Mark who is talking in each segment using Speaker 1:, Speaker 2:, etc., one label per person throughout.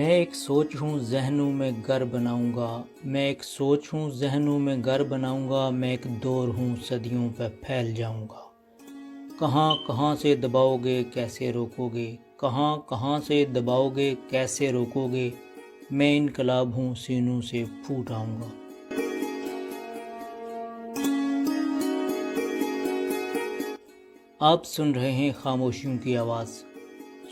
Speaker 1: میں ایک سوچ ہوں ذہنوں میں گھر بناؤں گا، میں ایک سوچ ہوں ذہنوں میں گھر بناؤں گا، میں ایک دور ہوں صدیوں پہ پھیل جاؤں گا۔ کہاں کہاں سے دباؤ گے کیسے روکو گے، کہاں کہاں سے دباؤ گے کیسے روکو گے، میں انقلاب ہوں سینوں سے پھوٹ آؤں گا۔ آپ سن رہے ہیں خاموشیوں کی آواز،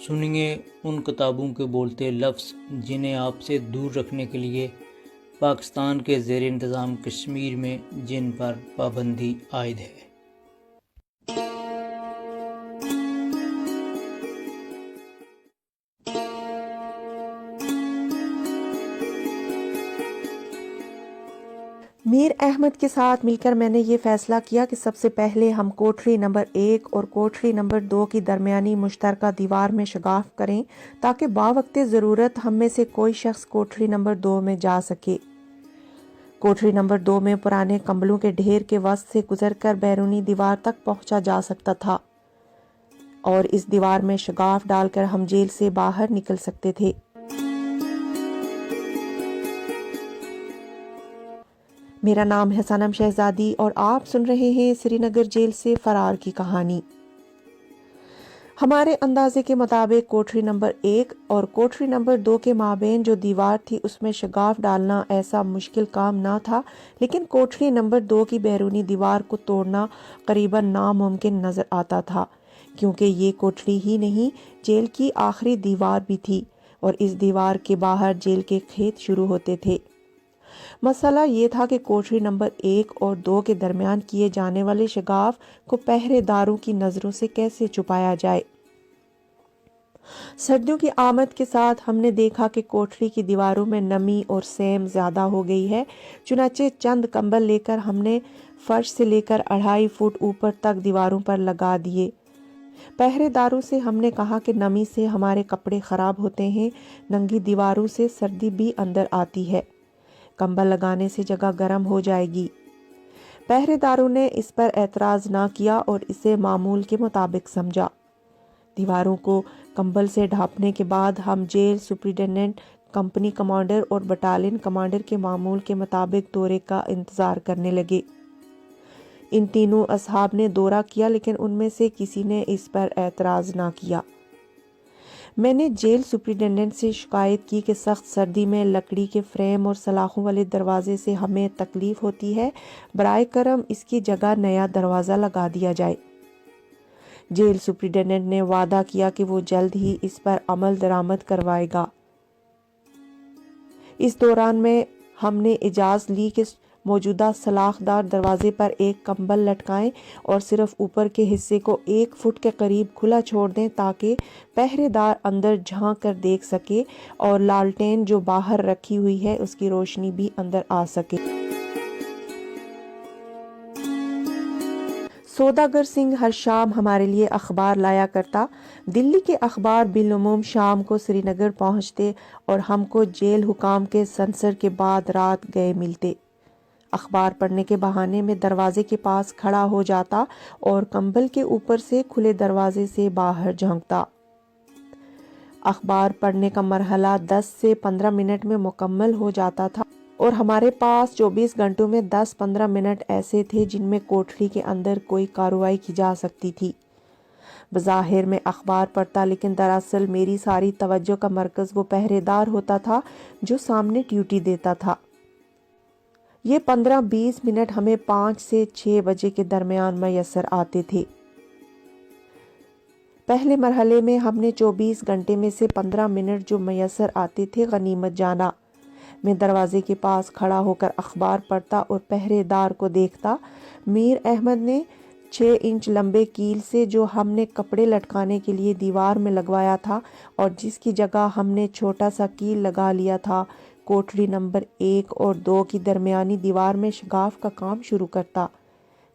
Speaker 1: سنیے ان کتابوں کے بولتے لفظ جنہیں آپ سے دور رکھنے کے لیے پاکستان کے زیر انتظام کشمیر میں جن پر پابندی عائد ہے۔
Speaker 2: میر احمد کے ساتھ مل کر میں نے یہ فیصلہ کیا کہ سب سے پہلے ہم کوٹھری نمبر 1 اور کوٹھری نمبر 2 کی درمیانی مشترکہ دیوار میں شگاف کریں تاکہ باوقت ضرورت ہم میں سے کوئی شخص کوٹھری نمبر 2 میں جا سکے۔ کوٹھری نمبر 2 میں پرانے کمبلوں کے ڈھیر کے وسط سے گزر کر بیرونی دیوار تک پہنچا جا سکتا تھا اور اس دیوار میں شگاف ڈال کر ہم جیل سے باہر نکل سکتے تھے۔ میرا نام ہے صنم شہزادی اور آپ سن رہے ہیں سری نگر جیل سے فرار کی کہانی۔ ہمارے اندازے کے مطابق کوٹھری نمبر 1 اور کوٹھری نمبر 2 کے مابین جو دیوار تھی اس میں شگاف ڈالنا ایسا مشکل کام نہ تھا، لیکن کوٹھری نمبر 2 کی بیرونی دیوار کو توڑنا قریباً ناممکن نظر آتا تھا، کیونکہ یہ کوٹھری ہی نہیں جیل کی آخری دیوار بھی تھی اور اس دیوار کے باہر جیل کے کھیت شروع ہوتے تھے۔ مسئلہ یہ تھا کہ کوٹھری نمبر 1 اور 2 کے درمیان کیے جانے والے شگاف کو پہرے داروں کی نظروں سے کیسے چھپایا جائے۔ سردیوں کی آمد کے ساتھ ہم نے دیکھا کہ کوٹھری کی دیواروں میں نمی اور سیم زیادہ ہو گئی ہے، چنانچہ چند کمبل لے کر ہم نے فرش سے لے کر 2.5 فٹ اوپر تک دیواروں پر لگا دیے۔ پہرے داروں سے ہم نے کہا کہ نمی سے ہمارے کپڑے خراب ہوتے ہیں، ننگی دیواروں سے سردی بھی اندر آتی ہے، کمبل لگانے سے جگہ گرم ہو جائے گی۔ پہرے داروں نے اس پر اعتراض نہ کیا اور اسے معمول کے مطابق سمجھا۔ دیواروں کو کمبل سے ڈھانپنے کے بعد ہم جیل سپرنٹنڈنٹ، کمپنی کمانڈر اور بٹالین کمانڈر کے معمول کے مطابق دورے کا انتظار کرنے لگے۔ ان تینوں اصحاب نے دورہ کیا لیکن ان میں سے کسی نے اس پر اعتراض نہ کیا۔ میں نے جیل سپرنٹنڈنٹ سے شکایت کی کہ سخت سردی میں لکڑی کے فریم اور سلاخوں والے دروازے سے ہمیں تکلیف ہوتی ہے، برائے کرم اس کی جگہ نیا دروازہ لگا دیا جائے۔ جیل سپرنٹنڈنٹ نے وعدہ کیا کہ وہ جلد ہی اس پر عمل درآمد کروائے گا۔ اس دوران میں ہم نے اجازت لی کہ موجودہ سلاخ دار دروازے پر ایک کمبل لٹکائیں اور صرف اوپر کے حصے کو 1 فٹ کے قریب کھلا چھوڑ دیں تاکہ پہرے دار اندر جھانک کر دیکھ سکے اور لالٹین جو باہر رکھی ہوئی ہے اس کی روشنی بھی اندر آ سکے۔ سوداگر سنگھ ہر شام ہمارے لیے اخبار لایا کرتا۔ دلی کے اخبار بالعموم شام کو سری نگر پہنچتے اور ہم کو جیل حکام کے سنسر کے بعد رات گئے ملتے۔ اخبار پڑھنے کے بہانے میں دروازے کے پاس کھڑا ہو جاتا اور کمبل کے اوپر سے کھلے دروازے سے باہر جھانکتا۔ اخبار پڑھنے کا مرحلہ 10 سے 15 منٹ میں مکمل ہو جاتا تھا اور ہمارے پاس 24 گھنٹوں میں 10-15 منٹ ایسے تھے جن میں کوٹھری کے اندر کوئی کارروائی کی جا سکتی تھی۔ بظاہر میں اخبار پڑھتا لیکن دراصل میری ساری توجہ کا مرکز وہ پہرے دار ہوتا تھا جو سامنے ڈیوٹی دیتا تھا۔ یہ 15-20 منٹ ہمیں 5 سے 6 بجے کے درمیان میسر آتے تھے۔ پہلے مرحلے میں ہم نے 24 گھنٹے میں سے 15 منٹ جو میسر آتے تھے غنیمت جانا۔ میں دروازے کے پاس کھڑا ہو کر اخبار پڑھتا اور پہرے دار کو دیکھتا۔ میر احمد نے 6 انچ لمبے کیل سے جو ہم نے کپڑے لٹکانے کے لیے دیوار میں لگوایا تھا اور جس کی جگہ ہم نے چھوٹا سا کیل لگا لیا تھا، کوٹھری نمبر 1 اور 2 کی درمیانی دیوار میں شگاف کا کام شروع کرتا۔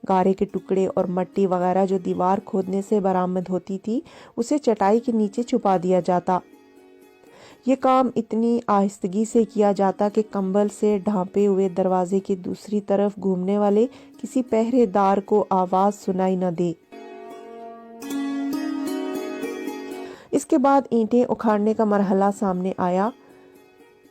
Speaker 2: گارے کے ٹکڑے اور مٹی وغیرہ جو دیوار کھودنے سے برآمد ہوتی تھی اسے چٹائی کے نیچے چھپا دیا جاتا۔ یہ کام اتنی آہستگی سے کیا جاتا کہ کمبل سے ڈھانپے ہوئے دروازے کی دوسری طرف گھومنے والے کسی پہرے دار کو آواز سنائی نہ دے۔ اس کے بعد اینٹیں اکھاڑنے کا مرحلہ سامنے آیا۔